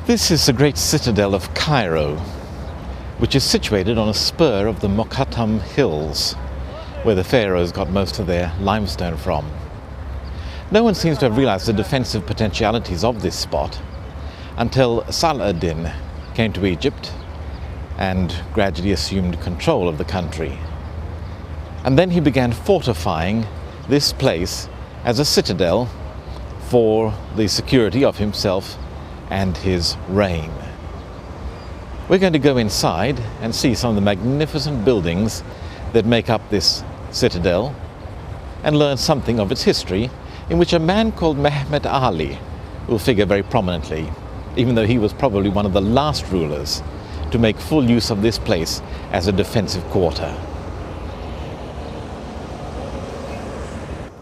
This is the great Citadel of Cairo, which is situated on a spur of the Mokattam Hills, where the pharaohs got most of their limestone from. No one seems to have realized the defensive potentialities of this spot until Saladin came to Egypt and gradually assumed control of the country. And then he began fortifying this place as a citadel for the security of himself and his reign. We're going to go inside and see some of the magnificent buildings that make up this citadel and learn something of its history, in which a man called Muhammad Ali will figure very prominently, even though he was probably one of the last rulers to make full use of this place as a defensive quarter.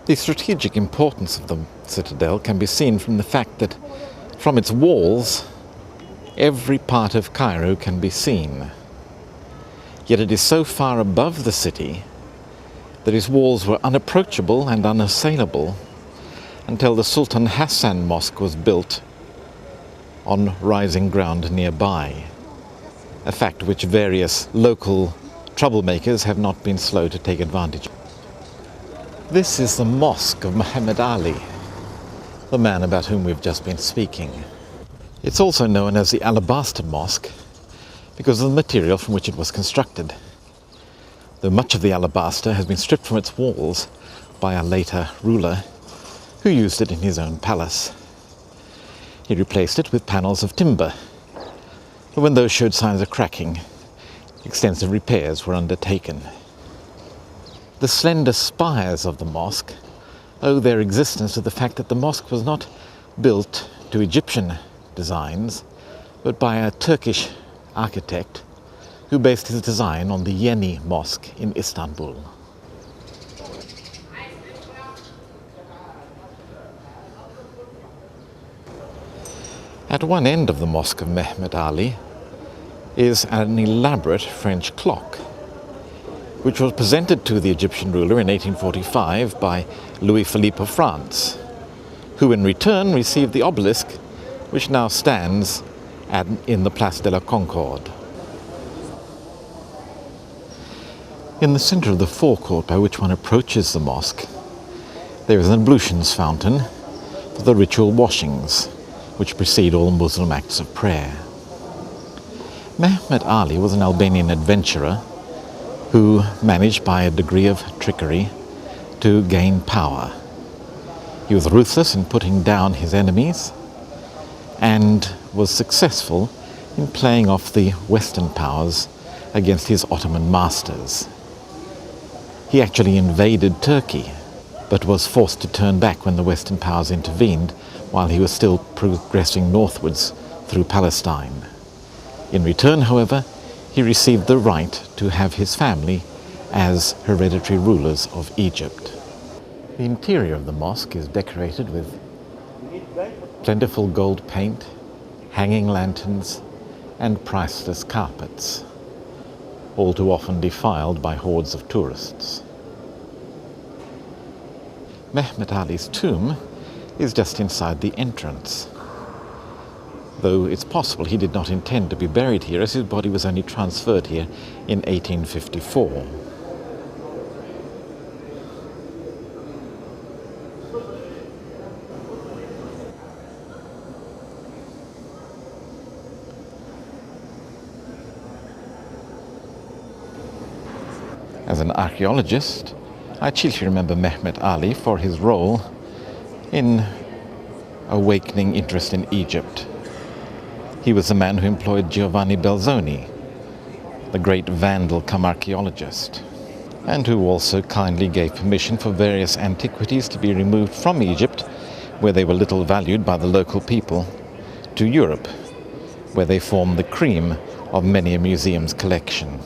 The strategic importance of the citadel can be seen from the fact that from its walls, every part of Cairo can be seen. Yet it is so far above the city that its walls were unapproachable and unassailable until the Sultan Hassan Mosque was built on rising ground nearby, a fact which various local troublemakers have not been slow to take advantage of. This is the Mosque of Mohammed Ali, the man about whom we've just been speaking. It's also known as the Alabaster Mosque because of the material from which it was constructed, though much of the alabaster has been stripped from its walls by a later ruler who used it in his own palace. He replaced it with panels of timber, but when those showed signs of cracking, extensive repairs were undertaken. The slender spires of the mosque owe their existence to the fact that the mosque was not built to Egyptian designs, but by a Turkish architect who based his design on the Yeni Mosque in Istanbul. At one end of the Mosque of Mohammed Ali is an elaborate French clock, which was presented to the Egyptian ruler in 1845 by Louis Philippe of France, who in return received the obelisk which now stands in the Place de la Concorde. In the center of the forecourt by which one approaches the mosque, there is an ablutions fountain for the ritual washings which precede all Muslim acts of prayer. Muhammad Ali was an Albanian adventurer who managed by a degree of trickery to gain power. He was ruthless in putting down his enemies and was successful in playing off the Western powers against his Ottoman masters. He actually invaded Turkey, but was forced to turn back when the Western powers intervened while he was still progressing northwards through Palestine. In return, however, he received the right to have his family as hereditary rulers of Egypt. The interior of the mosque is decorated with plentiful gold paint, hanging lanterns, and priceless carpets, all too often defiled by hordes of tourists. Muhammad Ali's tomb is just inside the entrance, though it's possible he did not intend to be buried here, as his body was only transferred here in 1854. As an archaeologist, I chiefly remember Muhammad Ali for his role in awakening interest in Egypt. He was the man who employed Giovanni Belzoni, the great Vandal come archaeologist, and who also kindly gave permission for various antiquities to be removed from Egypt, where they were little valued by the local people, to Europe, where they form the cream of many a museum's collection.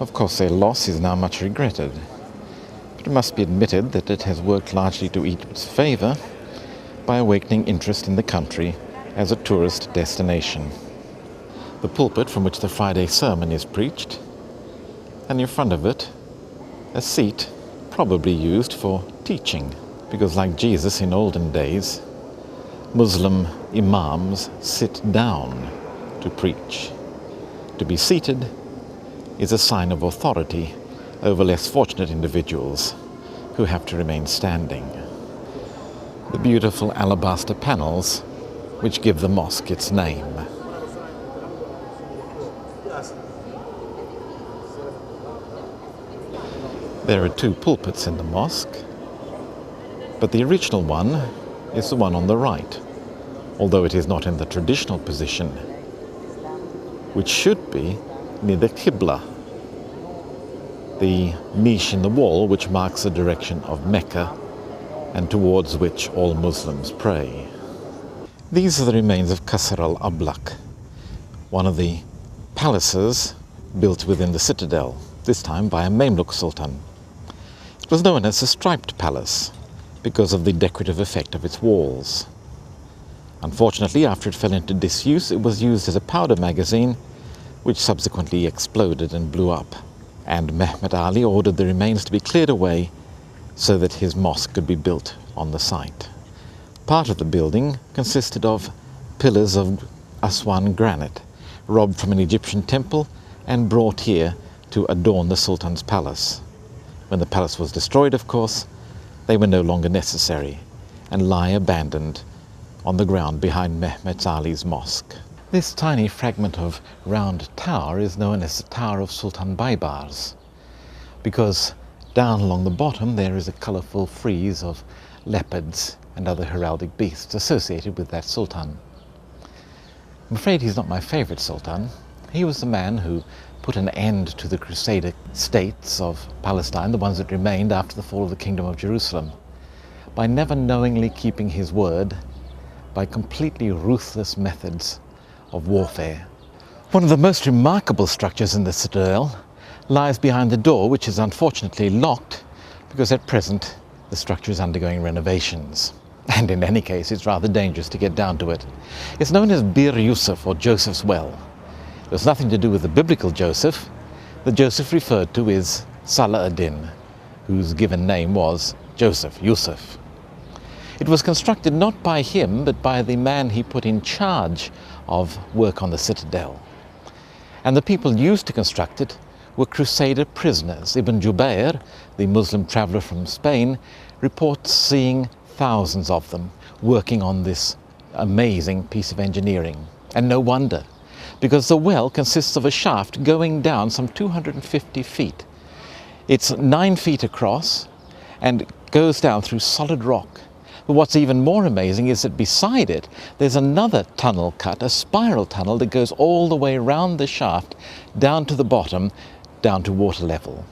Of course, their loss is now much regretted, but it must be admitted that it has worked largely to Egypt's favor by awakening interest in the country as a tourist destination. The pulpit from which the Friday sermon is preached, and in front of it, a seat probably used for teaching, because like Jesus in olden days, Muslim imams sit down to preach. To be seated is a sign of authority over less fortunate individuals who have to remain standing. The beautiful alabaster panels which give the mosque its name. There are two pulpits in the mosque, but the original one is the one on the right, although it is not in the traditional position, which should be near the Qibla, the niche in the wall which marks the direction of Mecca and towards which all Muslims pray. These are the remains of Qasr al-Ablaq, one of the palaces built within the citadel, this time by a Mameluke sultan. It was known as the Striped Palace because of the decorative effect of its walls. Unfortunately, after it fell into disuse, it was used as a powder magazine, which subsequently exploded and blew up. And Muhammad Ali ordered the remains to be cleared away so that his mosque could be built on the site. Part of the building consisted of pillars of Aswan granite, robbed from an Egyptian temple and brought here to adorn the Sultan's Palace. When the palace was destroyed, of course, they were no longer necessary and lie abandoned on the ground behind Muhammad Ali's mosque. This tiny fragment of round tower is known as the Tower of Sultan Baybars, because down along the bottom there is a colourful frieze of leopards and other heraldic beasts associated with that sultan. I'm afraid he's not my favourite sultan. He was the man who put an end to the Crusader states of Palestine, the ones that remained after the fall of the Kingdom of Jerusalem, by never knowingly keeping his word, by completely ruthless methods of warfare. One of the most remarkable structures in the citadel lies behind the door, which is unfortunately locked because at present the structure is undergoing renovations. And in any case, it's rather dangerous to get down to it. It's known as Bir Yusuf, or Joseph's Well. It has nothing to do with the biblical Joseph. The Joseph referred to is Salah ad-Din, whose given name was Joseph, Yusuf. It was constructed not by him, but by the man he put in charge of work on the citadel. And the people used to construct it were Crusader prisoners. Ibn Jubayr, the Muslim traveller from Spain, reports seeing thousands of them working on this amazing piece of engineering. And no wonder, because the well consists of a shaft going down some 250 feet. It's 9 feet across and goes down through solid rock. But what's even more amazing is that beside it, there's another tunnel cut, a spiral tunnel that goes all the way around the shaft, down to the bottom, down to water level.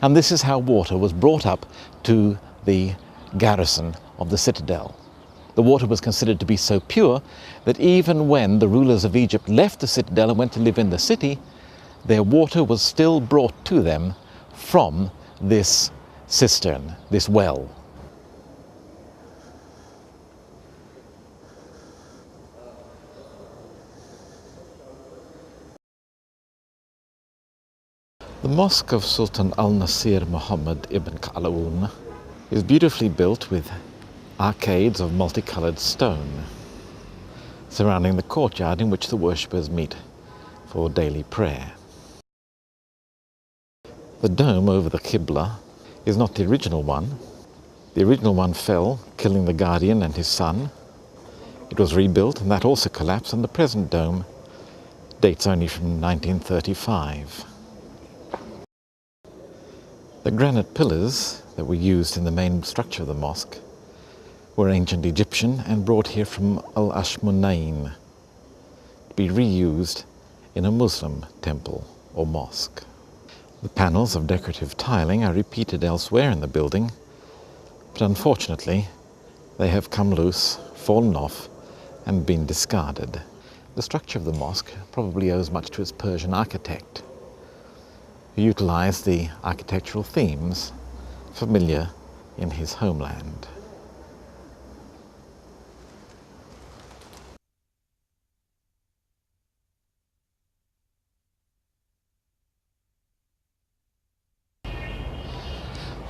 And this is how water was brought up to the garrison of the citadel. The water was considered to be so pure that even when the rulers of Egypt left the citadel and went to live in the city, their water was still brought to them from this cistern, this well. The Mosque of Sultan al-Nasir Muhammad ibn Qalawun is beautifully built with arcades of multicoloured stone surrounding the courtyard in which the worshippers meet for daily prayer. The dome over the Qibla is not the original one. The original one fell, killing the guardian and his son. It was rebuilt and that also collapsed, and the present dome dates only from 1935. The granite pillars that were used in the main structure of the mosque were ancient Egyptian and brought here from Al-Ashmunayn to be reused in a Muslim temple or mosque. The panels of decorative tiling are repeated elsewhere in the building, but unfortunately they have come loose, fallen off and been discarded. The structure of the mosque probably owes much to its Persian architect, who utilized the architectural themes familiar in his homeland.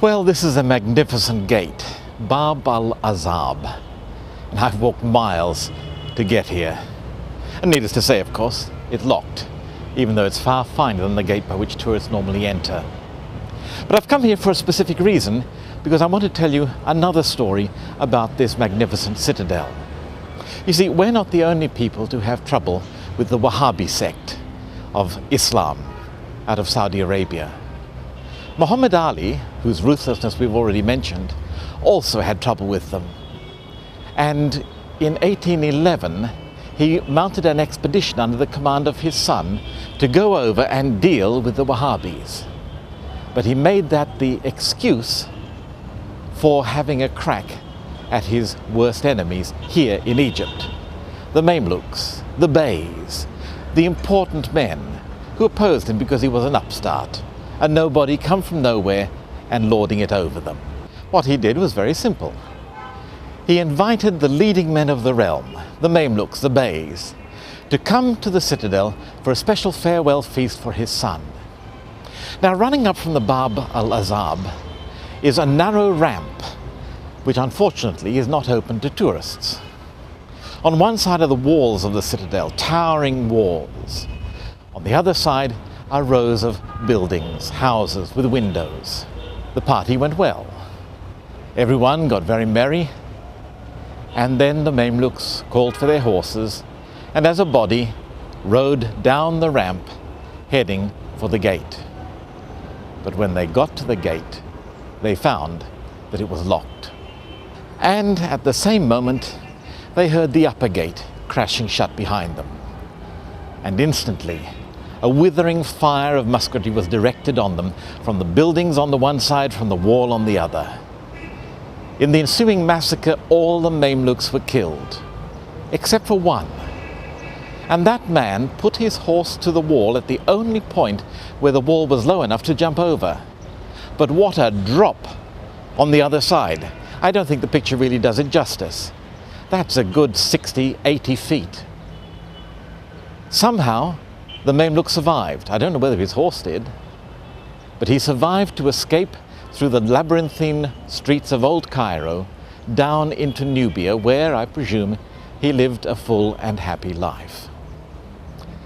Well, this is a magnificent gate, Bab al-Azab, and I've walked miles to get here. And needless to say, of course, it's locked, even though it's far finer than the gate by which tourists normally enter. But I've come here for a specific reason, because I want to tell you another story about this magnificent citadel. You see, we're not the only people to have trouble with the Wahhabi sect of Islam out of Saudi Arabia. Muhammad Ali, whose ruthlessness we've already mentioned, also had trouble with them. And in 1811, he mounted an expedition under the command of his son to go over and deal with the Wahhabis. But he made that the excuse for having a crack at his worst enemies here in Egypt. The Mamelukes, the Beys, the important men who opposed him because he was an upstart, a nobody come from nowhere and lording it over them. What he did was very simple. He invited the leading men of the realm, the Mamelukes, the Beys, to come to the citadel for a special farewell feast for his son. Now, running up from the Bab al-Azab is a narrow ramp, which unfortunately is not open to tourists. On one side are the walls of the citadel, towering walls. On the other side are rows of buildings, houses with windows. The party went well. Everyone got very merry, and then the Mamelukes called for their horses, and as a body rode down the ramp, heading for the gate. But when they got to the gate, they found that it was locked. And at the same moment, they heard the upper gate crashing shut behind them. And instantly, a withering fire of musketry was directed on them from the buildings on the one side, from the wall on the other. In the ensuing massacre, all the Mamelukes were killed, except for one. And that man put his horse to the wall at the only point where the wall was low enough to jump over. But what a drop on the other side. I don't think the picture really does it justice. That's a good 60, 80 feet. Somehow, the Mameluke survived. I don't know whether his horse did, but he survived to escape through the labyrinthine streets of old Cairo down into Nubia, where, I presume, he lived a full and happy life.